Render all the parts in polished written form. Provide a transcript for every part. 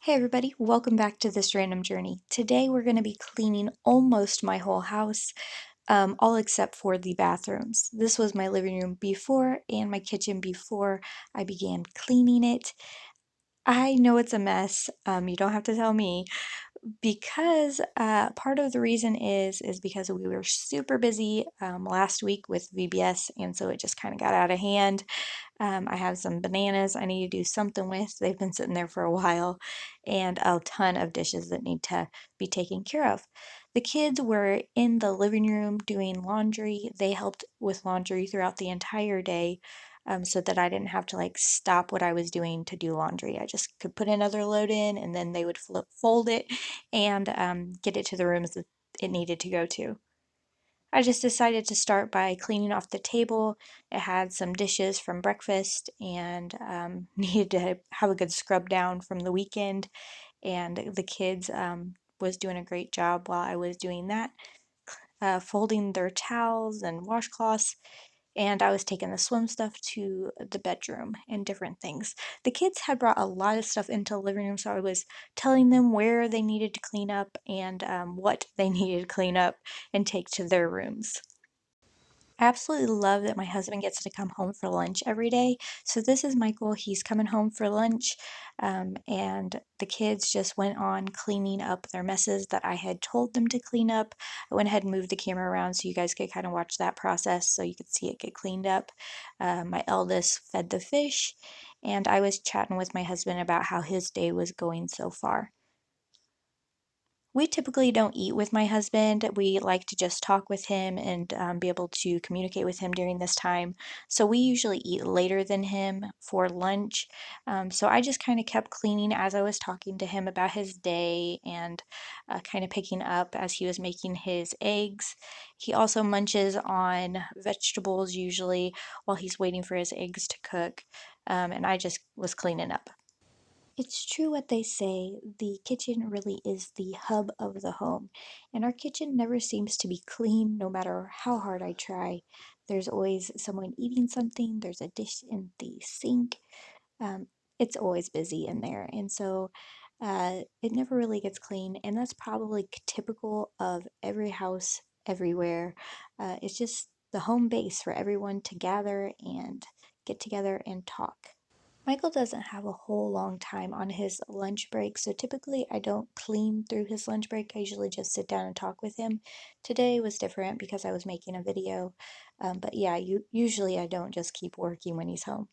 Hey everybody, welcome back to this random journey. Today we're going to be cleaning almost my whole house, all except for the bathrooms. This was my living room before and my kitchen before I began cleaning it. I know it's a mess, you don't have to tell me, because part of the reason is because we were super busy last week with VBS, and so it just kind of got out of hand. I have some bananas I need to do something with. They've been sitting there for a while, and a ton of dishes that need to be taken care of. The kids were in the living room doing laundry. They helped with laundry throughout the entire day, so that I didn't have to like stop what I was doing to do laundry. I just could put another load in, and then they would fold it and get it to the rooms that it needed to go to. I just decided to start by cleaning off the table. It had some dishes from breakfast and needed to have a good scrub down from the weekend. And the kids was doing a great job while I was doing that, folding their towels and washcloths. And I was taking the swim stuff to the bedroom and different things. The kids had brought a lot of stuff into the living room, so I was telling them where they needed to clean up and what they needed to clean up and take to their rooms. I absolutely love that my husband gets to come home for lunch every day. So this is Michael. He's coming home for lunch, and the kids just went on cleaning up their messes that I had told them to clean up. I went ahead and moved the camera around so you guys could kind of watch that process so you could see it get cleaned up. My eldest fed the fish, and I was chatting with my husband about how his day was going so far. We typically don't eat with my husband. We like to just talk with him and be able to communicate with him during this time. So we usually eat later than him for lunch. So I just kind of kept cleaning as I was talking to him about his day and kind of picking up as he was making his eggs. He also munches on vegetables usually while he's waiting for his eggs to cook. And I just was cleaning up. It's true what they say, the kitchen really is the hub of the home, and our kitchen never seems to be clean no matter how hard I try. There's always someone eating something, there's a dish in the sink. Um, it's always busy in there, and so it never really gets clean, and that's probably typical of every house everywhere. It's just the home base for everyone to gather and get together and talk. Michael doesn't have a whole long time on his lunch break, so typically I don't clean through his lunch break. I usually just sit down and talk with him. Today was different because I was making a video, but yeah, usually I don't just keep working when he's home.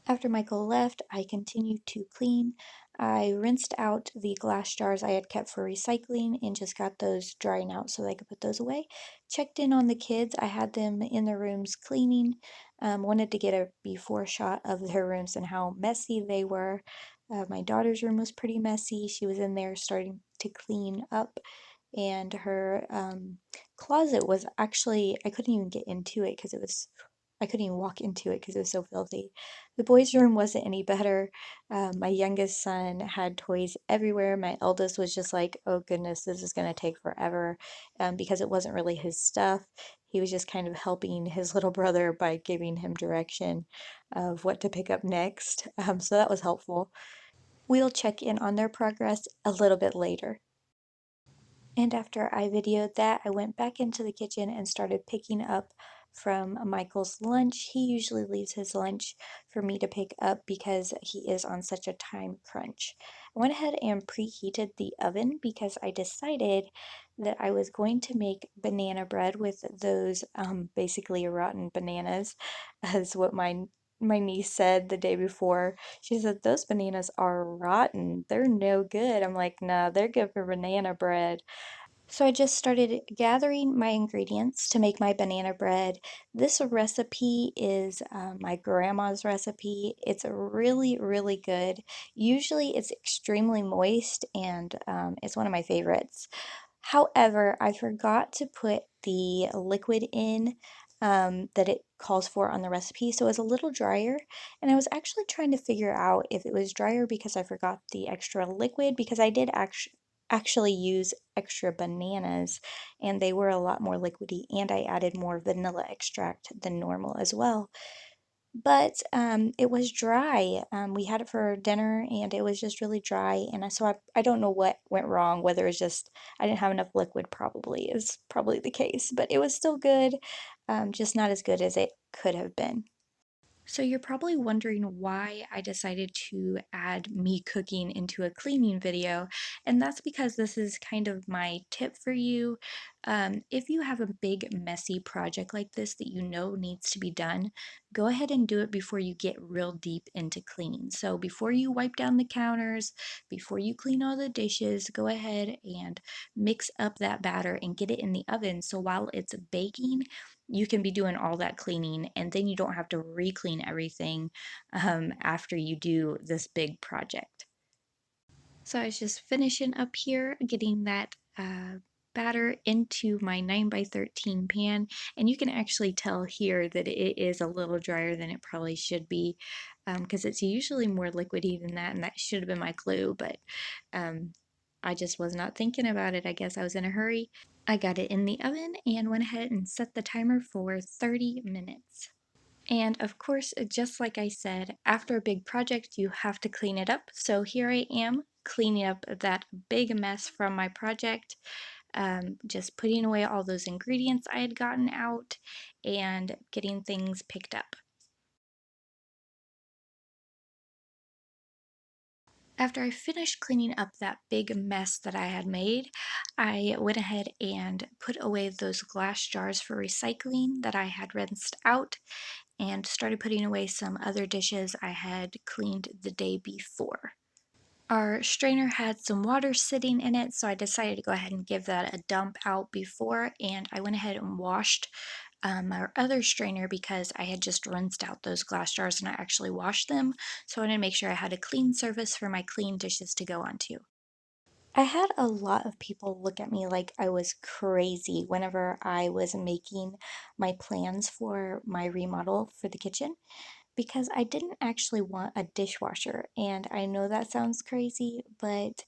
After Michael left, I continued to clean. I rinsed out the glass jars I had kept for recycling and just got those drying out so I could put those away. Checked in on the kids. I had them in their rooms cleaning. Wanted to get a before shot of their rooms and how messy they were. My daughter's room was pretty messy. She was in there starting to clean up, and her closet was actually, I couldn't even get into it because I couldn't even walk into it because it was so filthy. The boys' room wasn't any better. My youngest son had toys everywhere. My eldest was just like, oh goodness, this is going to take forever, because it wasn't really his stuff. He was just kind of helping his little brother by giving him direction of what to pick up next. So that was helpful. We'll check in on their progress a little bit later. And after I videoed that, I went back into the kitchen and started picking up from Michael's lunch. He usually leaves his lunch for me to pick up because he is on such a time crunch. I went ahead and preheated the oven because I decided that I was going to make banana bread with those basically rotten bananas, as what my niece said the day before. She said, those bananas are rotten. They're no good. I'm like, nah, they're good for banana bread. So I just started gathering my ingredients to make my banana bread. This recipe is my grandma's recipe. It's really, really good. Usually it's extremely moist and it's one of my favorites. However, I forgot to put the liquid in that it calls for on the recipe, so it was a little drier. And I was actually trying to figure out if it was drier because I forgot the extra liquid, because I did actually use extra bananas and they were a lot more liquidy, and I added more vanilla extract than normal as well. but it was dry. We had it for dinner and it was just really dry. And I don't know what went wrong, whether it's just I didn't have enough liquid, probably is probably the case, but it was still good, just not as good as it could have been. So you're probably wondering why I decided to add me cooking into a cleaning video, and that's because this is kind of my tip for you. If you have a big messy project like this that you know needs to be done, go ahead and do it before you get real deep into cleaning. So before you wipe down the counters, before you clean all the dishes, go ahead and mix up that batter and get it in the oven. So while it's baking, you can be doing all that cleaning and then you don't have to re-clean everything after you do this big project. So I was just finishing up here, getting that batter into my 9 by 13 pan, and you can actually tell here that it is a little drier than it probably should be, because it's usually more liquidy than that, and that should have been my clue, but um, I just was not thinking about it. I guess I was in a hurry. I got it in the oven and went ahead and set the timer for 30 minutes. And of course, just like I said, after a big project, you have to clean it up. So here I am cleaning up that big mess from my project, just putting away all those ingredients I had gotten out and getting things picked up. After I finished cleaning up that big mess that I had made, I went ahead and put away those glass jars for recycling that I had rinsed out and started putting away some other dishes I had cleaned the day before. Our strainer had some water sitting in it, so I decided to go ahead and give that a dump out before, and I went ahead and washed our other strainer because I had just rinsed out those glass jars and I actually washed them, so I wanted to make sure I had a clean surface for my clean dishes to go onto. I had a lot of people look at me like I was crazy whenever I was making my plans for my remodel for the kitchen because I didn't actually want a dishwasher. And I know that sounds crazy, but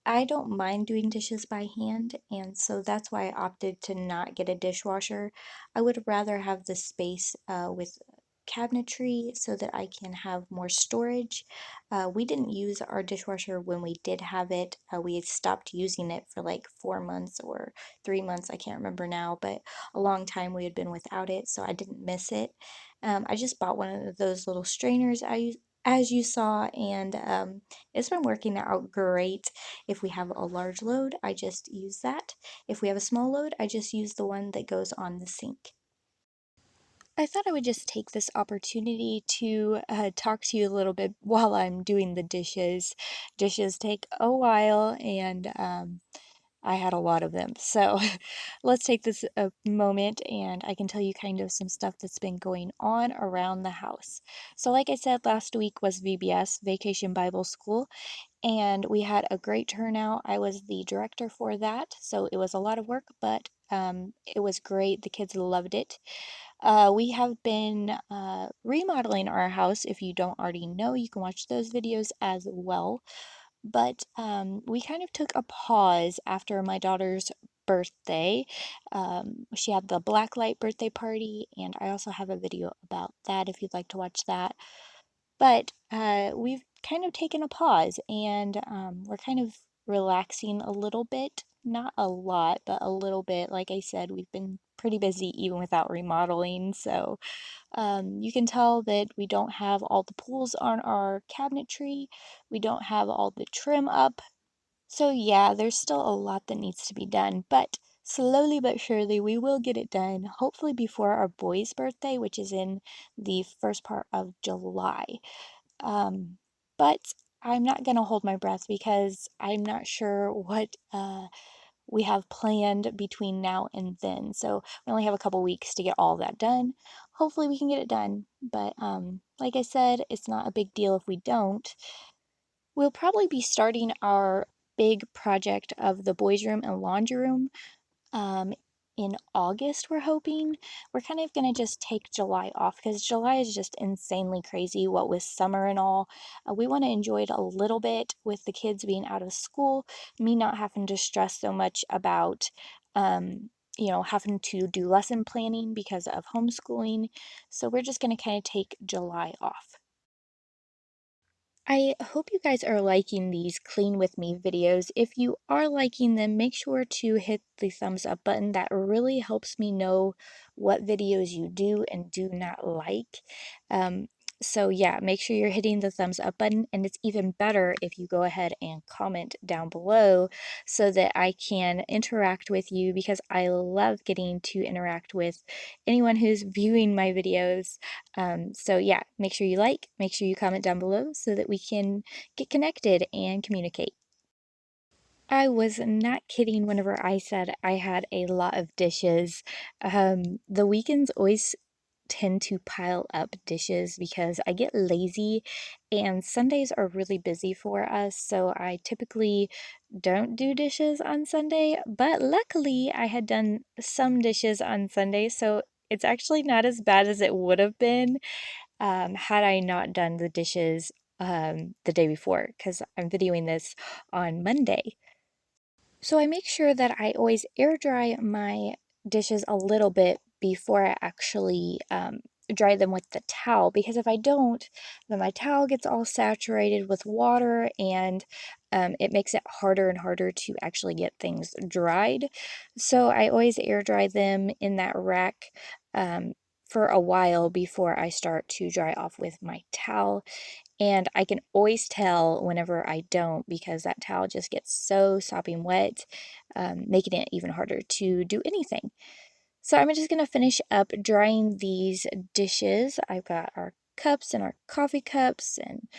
I don't mind doing dishes by hand, and so that's why I opted to not get a dishwasher. I would rather have the space with cabinetry so that I can have more storage. We didn't use our dishwasher when we did have it. We had stopped using it for like 4 months or 3 months, I can't remember now, but a long time we had been without it, so I didn't miss it. I just bought one of those little strainers as you saw, and it's been working out great. If we have a large load, I just use that. If we have a small load, I just use the one that goes on the sink. I thought I would just take this opportunity to talk to you a little bit while I'm doing the dishes. Dishes take a while, and I had a lot of them. So let's take this a moment and I can tell you kind of some stuff that's been going on around the house. So, like I said, last week was VBS, Vacation Bible School, and we had a great turnout. I was the director for that, so it was a lot of work, but it was great. The kids loved it. We have been remodeling our house. If you don't already know, you can watch those videos as well. But we kind of took a pause after my daughter's birthday. She had the blacklight birthday party, and I also have a video about that if you'd like to watch that. But we've kind of taken a pause and we're kind of relaxing a little bit. Not a lot, but a little bit. Like I said, we've been pretty busy even without remodeling. So you can tell that we don't have all the pulls on our cabinetry. We don't have all the trim up. So yeah, there's still a lot that needs to be done, but slowly but surely we will get it done, hopefully before our boy's birthday, which is in the first part of July. Um, but I'm not gonna hold my breath because I'm not sure what we have planned between now and then. So we only have a couple weeks to get all that done. Hopefully we can get it done, but like I said, it's not a big deal if we don't. We'll probably be starting our big project of the boys' room and laundry room um, in August, we're hoping. We're kind of going to just take July off because July is just insanely crazy, what with summer and all. We want to enjoy it a little bit with the kids being out of school, me not having to stress so much about having to do lesson planning because of homeschooling. So we're just going to kind of take July off. I hope you guys are liking these Clean With Me videos. If you are liking them, make sure to hit the thumbs up button. That really helps me know what videos you do and do not like. Um, so yeah, make sure you're hitting the thumbs up button, and it's even better if you go ahead and comment down below so that I can interact with you, because I love getting to interact with anyone who's viewing my videos. So yeah, make sure you like, make sure you comment down below so that we can get connected and communicate. I was not kidding whenever I said I had a lot of dishes. The weekends always tend to pile up dishes because I get lazy and Sundays are really busy for us, so I typically don't do dishes on Sunday, but luckily I had done some dishes on Sunday, so it's actually not as bad as it would have been had I not done the dishes the day before, because I'm videoing this on Monday. So I make sure that I always air dry my dishes a little bit before I actually dry them with the towel, because if I don't, then my towel gets all saturated with water, and it makes it harder and harder to actually get things dried. So I always air dry them in that rack for a while before I start to dry off with my towel. And I can always tell whenever I don't, because that towel just gets so sopping wet, making it even harder to do anything. So I'm just going to finish up drying these dishes. I've got our cups and our coffee cups and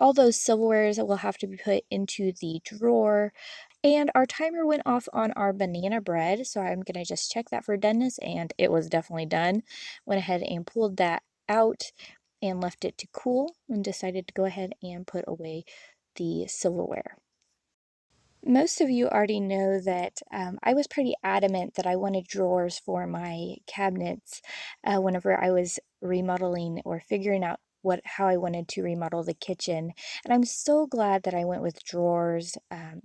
all those silverwares that will have to be put into the drawer. And our timer went off on our banana bread, so I'm going to just check that for doneness, and it was definitely done. Went ahead and pulled that out and left it to cool, and decided to go ahead and put away the silverware. Most of you already know that I was pretty adamant that I wanted drawers for my cabinets whenever I was remodeling or figuring out how I wanted to remodel the kitchen. And I'm so glad that I went with drawers.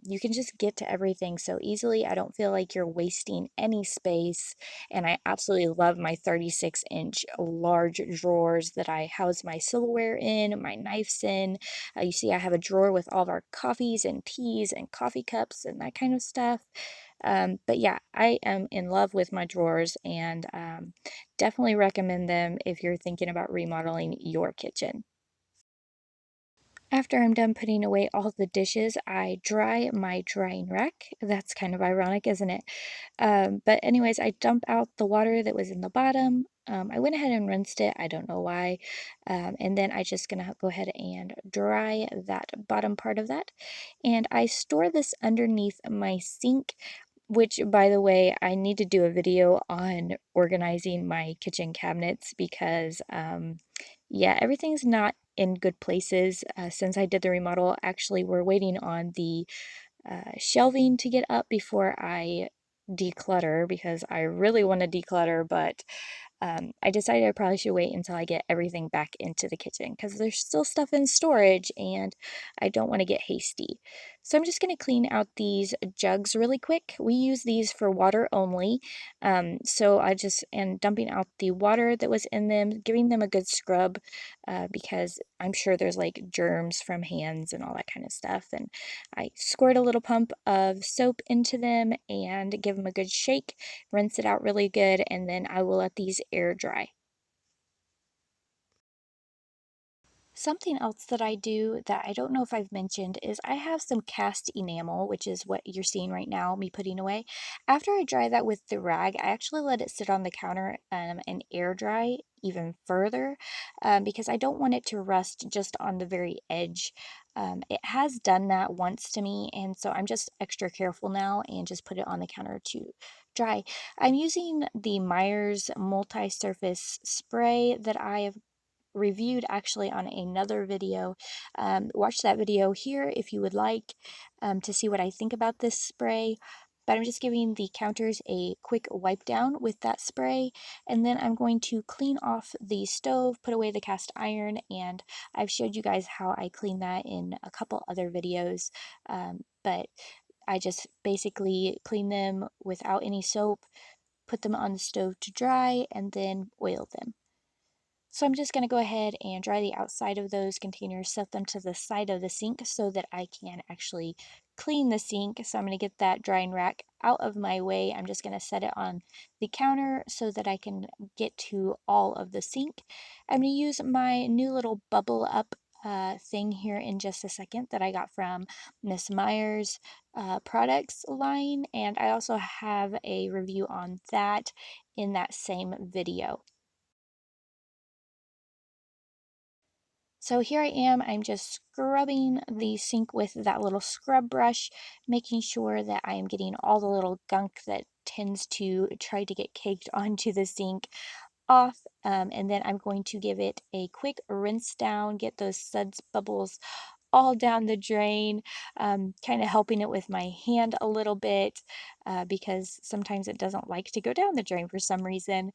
You can just get to everything so easily. I don't feel like you're wasting any space. And I absolutely love my 36-inch large drawers that I house my silverware in, my knives in. You see, I have a drawer with all of our coffees and teas and coffee cups and that kind of stuff. But yeah, I am in love with my drawers, and definitely recommend them if you're thinking about remodeling your kitchen. After I'm done putting away all the dishes, I dry my drying rack. That's kind of ironic, isn't it? But anyways, I dump out the water that was in the bottom. I went ahead and rinsed it. I don't know why. And then I just gonna go ahead and dry that bottom part of that. And I store this underneath my sink, which, by the way, I need to do a video on organizing my kitchen cabinets because, yeah, everything's not in good places. Since I did the remodel, actually, we're waiting on the shelving to get up before I declutter, because I really want to declutter, but I decided I probably should wait until I get everything back into the kitchen, because there's still stuff in storage and I don't want to get hasty. So I'm just going to clean out these jugs really quick. We use these for water only. So I just am dumping out the water that was in them, giving them a good scrub, because I'm sure there's like germs from hands and all that kind of stuff. And I squirt a little pump of soap into them and give them a good shake, rinse it out really good, and then I will let these air dry. Something else that I do that I don't know if I've mentioned is I have some cast enamel, which is what you're seeing right now, me putting away. After I dry that with the rag, I actually let it sit on the counter and air dry even further, because I don't want it to rust just on the very edge. It has done that once to me, and so I'm just extra careful now and just put it on the counter to dry. I'm using the Myers multi-surface spray that I have reviewed actually on another video. Watch that video here if you would like to see what I think about this spray. But I'm just giving the counters a quick wipe down with that spray, and then I'm going to clean off the stove, put away the cast iron, and I've showed you guys how I clean that in a couple other videos. But I just basically clean them without any soap, put them on the stove to dry, and then oil them. So I'm just going to go ahead and dry the outside of those containers, set them to the side of the sink so that I can actually clean the sink. So I'm going to get that drying rack out of my way. I'm just going to set it on the counter so that I can get to all of the sink. I'm going to use my new little bubble up thing here in just a second that I got from Miss Meyer's products line, and I also have a review on that in that same video. So here I am, I'm just scrubbing the sink with that little scrub brush, making sure that I am getting all the little gunk that tends to try to get caked onto the sink off. And then I'm going to give it a quick rinse down, get those suds bubbles all down the drain, kind of helping it with my hand a little bit because sometimes it doesn't like to go down the drain for some reason.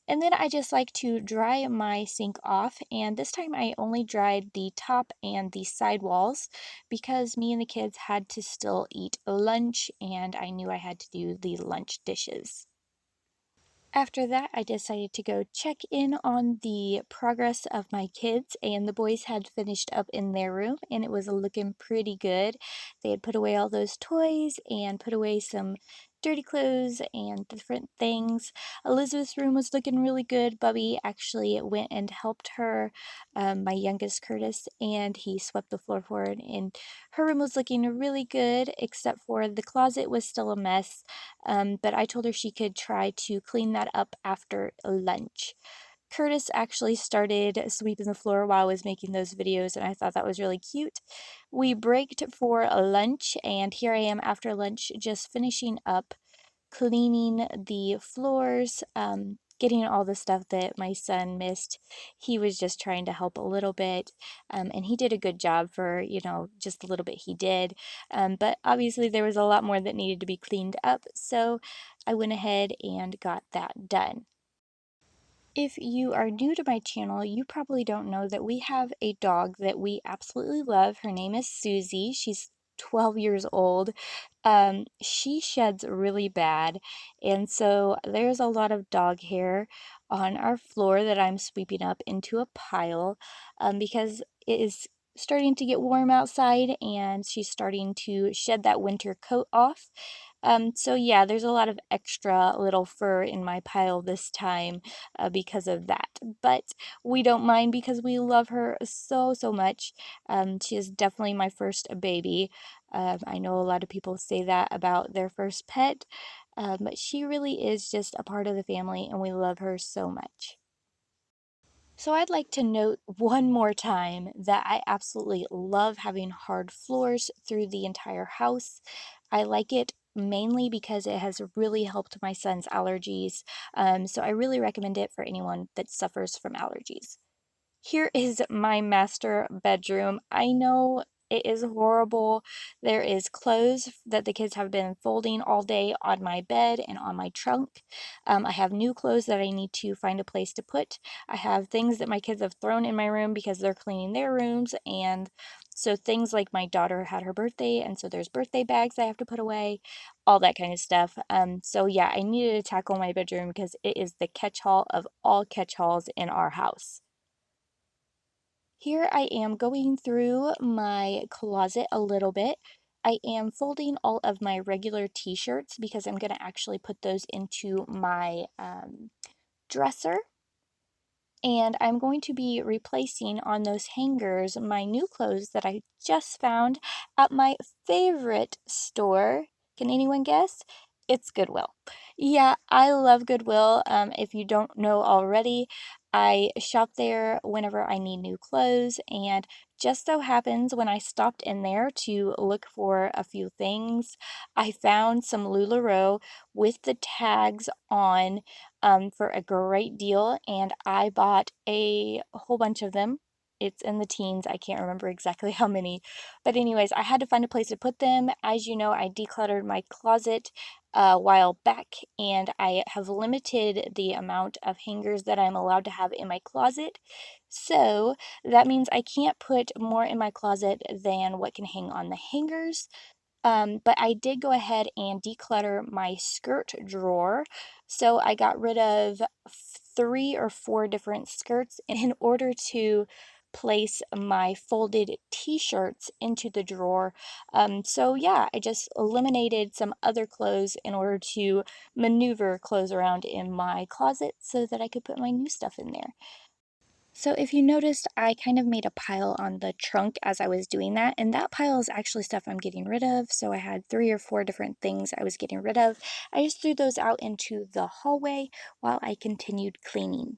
And then I just like to dry my sink off, and this time I only dried the top and the side walls because me and the kids had to still eat lunch and I knew I had to do the lunch dishes. After that, I decided to go check in on the progress of my kids, and the boys had finished up in their room, and it was looking pretty good. They had put away all those toys and put away some dirty clothes and different things. Elizabeth's room was looking really good. Bubby actually went and helped her, my youngest Curtis, and he swept the floor for her, and her room was looking really good, except for the closet was still a mess. But I told her she could try to clean that up after lunch. Curtis actually started sweeping the floor while I was making those videos, and I thought that was really cute. We braked for lunch, and here I am after lunch just finishing up cleaning the floors, getting all the stuff that my son missed. He was just trying to help a little bit, and he did a good job for, just a little bit he did. But obviously there was a lot more that needed to be cleaned up, so I went ahead and got that done. If you are new to my channel, you probably don't know that we have a dog that we absolutely love. Her name is Susie. She's 12 years old. She sheds really bad, and so there's a lot of dog hair on our floor that I'm sweeping up into a pile because it is starting to get warm outside and she's starting to shed that winter coat off. So yeah, there's a lot of extra little fur in my pile this time because of that. But we don't mind because we love her so, so much. She is definitely my first baby. I know a lot of people say that about their first pet, but she really is just a part of the family and we love her so much. So I'd like to note one more time that I absolutely love having hard floors through the entire house. I like it mainly because it has really helped my son's allergies. So I really recommend it for anyone that suffers from allergies. Here is my master bedroom. I know it is horrible. There is clothes that the kids have been folding all day on my bed and on my trunk. I have new clothes that I need to find a place to put. I have things that my kids have thrown in my room because they're cleaning their rooms. And so things like my daughter had her birthday, and so there's birthday bags I have to put away, all that kind of stuff. So yeah, I needed to tackle my bedroom because it is the catch-all of all catch-alls in our house. Here I am going through my closet a little bit. I am folding all of my regular t-shirts because I'm going to actually put those into my dresser. And I'm going to be replacing on those hangers my new clothes that I just found at my favorite store. Can anyone guess? It's Goodwill. Yeah, I love Goodwill. If you don't know already, I shop there whenever I need new clothes, and just so happens when I stopped in there to look for a few things, I found some LuLaRoe with the tags on for a great deal, and I bought a whole bunch of them. It's in the teens. I can't remember exactly how many. But anyways, I had to find a place to put them. As you know, I decluttered my closet a while back, and I have limited the amount of hangers that I'm allowed to have in my closet. So that means I can't put more in my closet than what can hang on the hangers. But I did go ahead and declutter my skirt drawer. So I got rid of 3 or 4 different skirts in order to place my folded t-shirts into the drawer. So yeah, I just eliminated some other clothes in order to maneuver clothes around in my closet so that I could put my new stuff in there. So if you noticed, I kind of made a pile on the trunk as I was doing that, and that pile is actually stuff I'm getting rid of. So I had 3 or 4 different things I was getting rid of. I just threw those out into the hallway while I continued cleaning.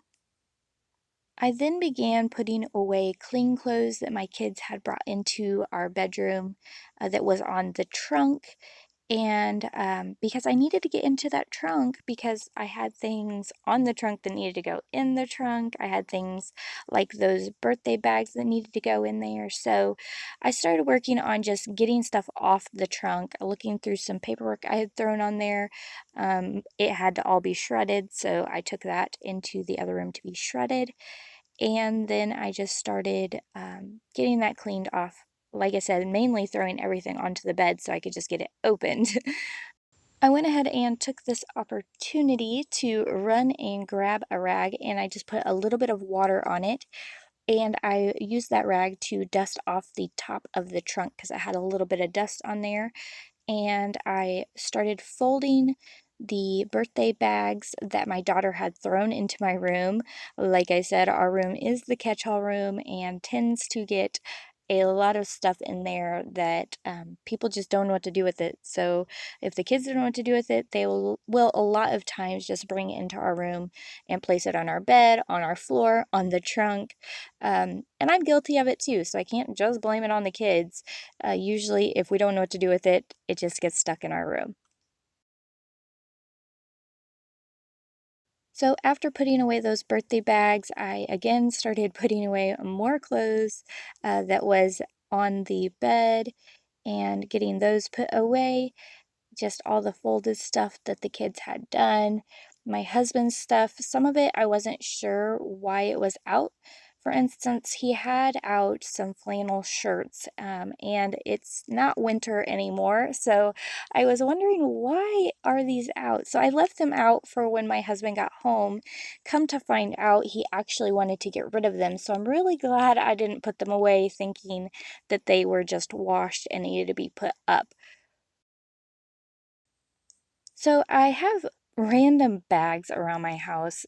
I then began putting away clean clothes that my kids had brought into our bedroom that was on the trunk. And because I needed to get into that trunk because I had things on the trunk that needed to go in the trunk. I had things like those birthday bags that needed to go in there. So I started working on just getting stuff off the trunk, looking through some paperwork I had thrown on there. It had to all be shredded, so I took that into the other room to be shredded. And then I just started getting that cleaned off. Like I said, mainly throwing everything onto the bed so I could just get it opened. I went ahead and took this opportunity to run and grab a rag, and I just put a little bit of water on it, and I used that rag to dust off the top of the trunk because it had a little bit of dust on there. And I started folding the birthday bags that my daughter had thrown into my room. Like I said, our room is the catch-all room and tends to get a lot of stuff in there that people just don't know what to do with it. So if the kids don't know what to do with it, they will a lot of times just bring it into our room and place it on our bed, on our floor, on the trunk. And I'm guilty of it too, so I can't just blame it on the kids. Usually, if we don't know what to do with it, it just gets stuck in our room. So after putting away those birthday bags, I again started putting away more clothes that was on the bed and getting those put away, just all the folded stuff that the kids had done, my husband's stuff. Some of it I wasn't sure why it was out. For instance, he had out some flannel shirts, and it's not winter anymore, so I was wondering why are these out? So I left them out for when my husband got home. Come to find out, he actually wanted to get rid of them, so I'm really glad I didn't put them away thinking that they were just washed and needed to be put up. So I have random bags around my house.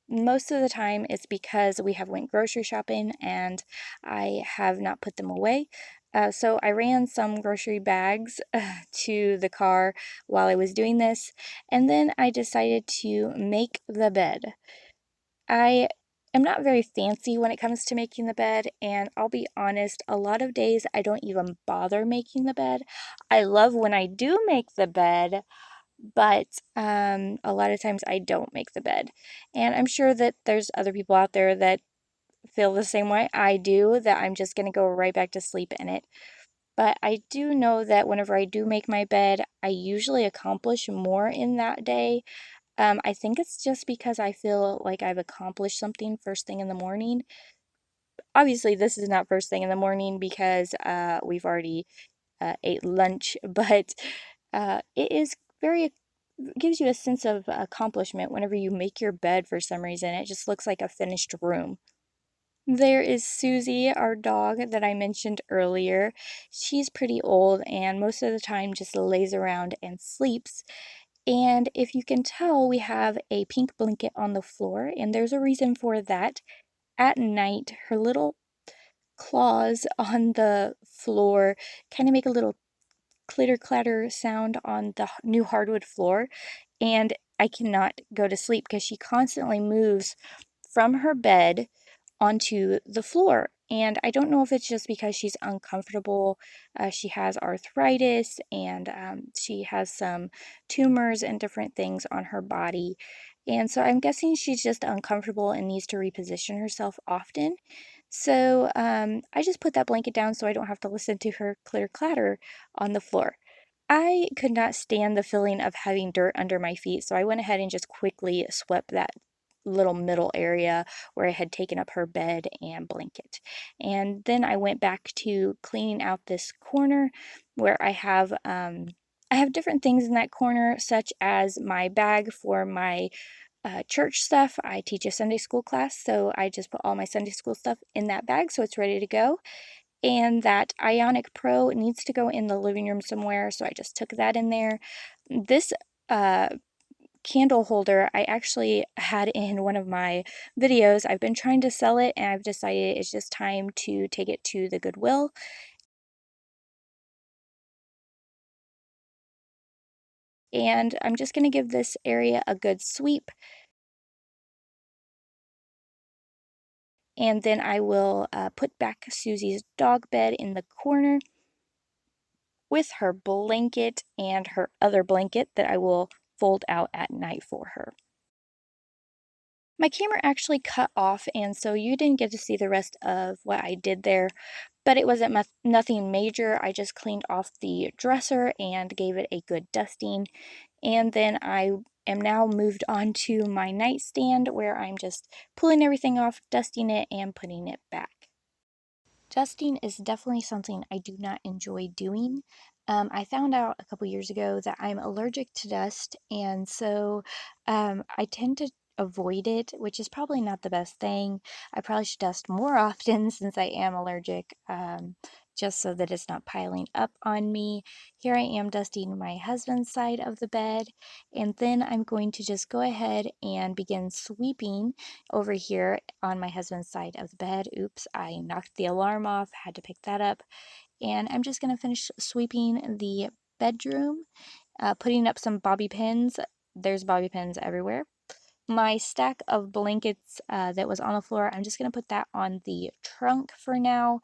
Most of the time it's because we have went grocery shopping and I have not put them away. So I ran some grocery bags to the car while I was doing this, and then I decided to make the bed. I am not very fancy when it comes to making the bed, and I'll be honest, a lot of days I don't even bother making the bed. I love when I do make the bed, but a lot of times I don't make the bed. And I'm sure that there's other people out there that feel the same way I do, that I'm just going to go right back to sleep in it. But I do know that whenever I do make my bed, I usually accomplish more in that day. I think it's just because I feel like I've accomplished something first thing in the morning. Obviously, this is not first thing in the morning because we've already ate lunch, but it is very gives you a sense of accomplishment whenever you make your bed for some reason. It just looks like a finished room. There is Susie, our dog that I mentioned earlier. She's pretty old and most of the time just lays around and sleeps. And if you can tell, we have a pink blanket on the floor, and there's a reason for that. At night, her little claws on the floor kind of make a little clitter clatter sound on the new hardwood floor, and I cannot go to sleep because she constantly moves from her bed onto the floor. And I don't know if it's just because she's uncomfortable. She has arthritis and she has some tumors and different things on her body. And so I'm guessing she's just uncomfortable and needs to reposition herself often. So I just put that blanket down so I don't have to listen to her clitter clatter on the floor. I could not stand the feeling of having dirt under my feet, so I went ahead and just quickly swept that little middle area where I had taken up her bed and blanket. And then I went back to cleaning out this corner where I have different things in that corner, such as my bag for my church stuff. I teach a Sunday school class, so I just put all my Sunday school stuff in that bag so it's ready to go. And that Ionic Pro needs to go in the living room somewhere, so I just took that in there. This uh, candle holder I actually had in one of my videos. I've been trying to sell it, and I've decided it's just time to take it to the Goodwill. And I'm just going to give this area a good sweep, and then I will put back Susie's dog bed in the corner with her blanket and her other blanket that I will fold out at night for her. My camera actually cut off, and so you didn't get to see the rest of what I did there, but it wasn't nothing major. I just cleaned off the dresser and gave it a good dusting, and then I am now moved on to my nightstand where I'm just pulling everything off, dusting it, and putting it back. Dusting is definitely something I do not enjoy doing. I found out a couple years ago that I'm allergic to dust, and so I tend to avoid it, which is probably not the best thing. I probably should dust more often since I am allergic, just so that it's not piling up on me. Here I am dusting my husband's side of the bed, and then I'm going to just go ahead and begin sweeping over here on my husband's side of the bed. Oops, I knocked the alarm off, had to pick that up. And I'm just going to finish sweeping the bedroom, putting up some bobby pins. There's bobby pins everywhere. My stack of blankets that was on the floor, I'm just going to put that on the trunk for now,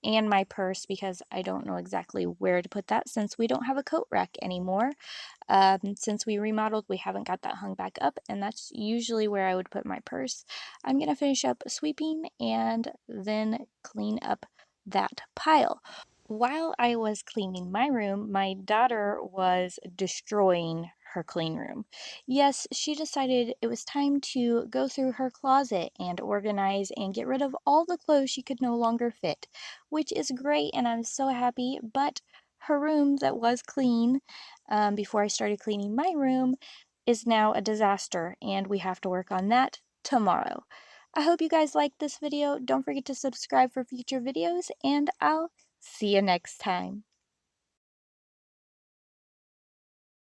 and my purse because I don't know exactly where to put that since we don't have a coat rack anymore. Since we remodeled, we haven't got that hung back up, and that's usually where I would put my purse. I'm going to finish up sweeping and then clean up that pile. While I was cleaning my room, my daughter was destroying her clean room. Yes, she decided it was time to go through her closet and organize and get rid of all the clothes she could no longer fit, which is great and I'm so happy, but her room that was clean before I started cleaning my room is now a disaster, and we have to work on that tomorrow. I hope you guys liked this video. Don't forget to subscribe for future videos, and I'll see you next time.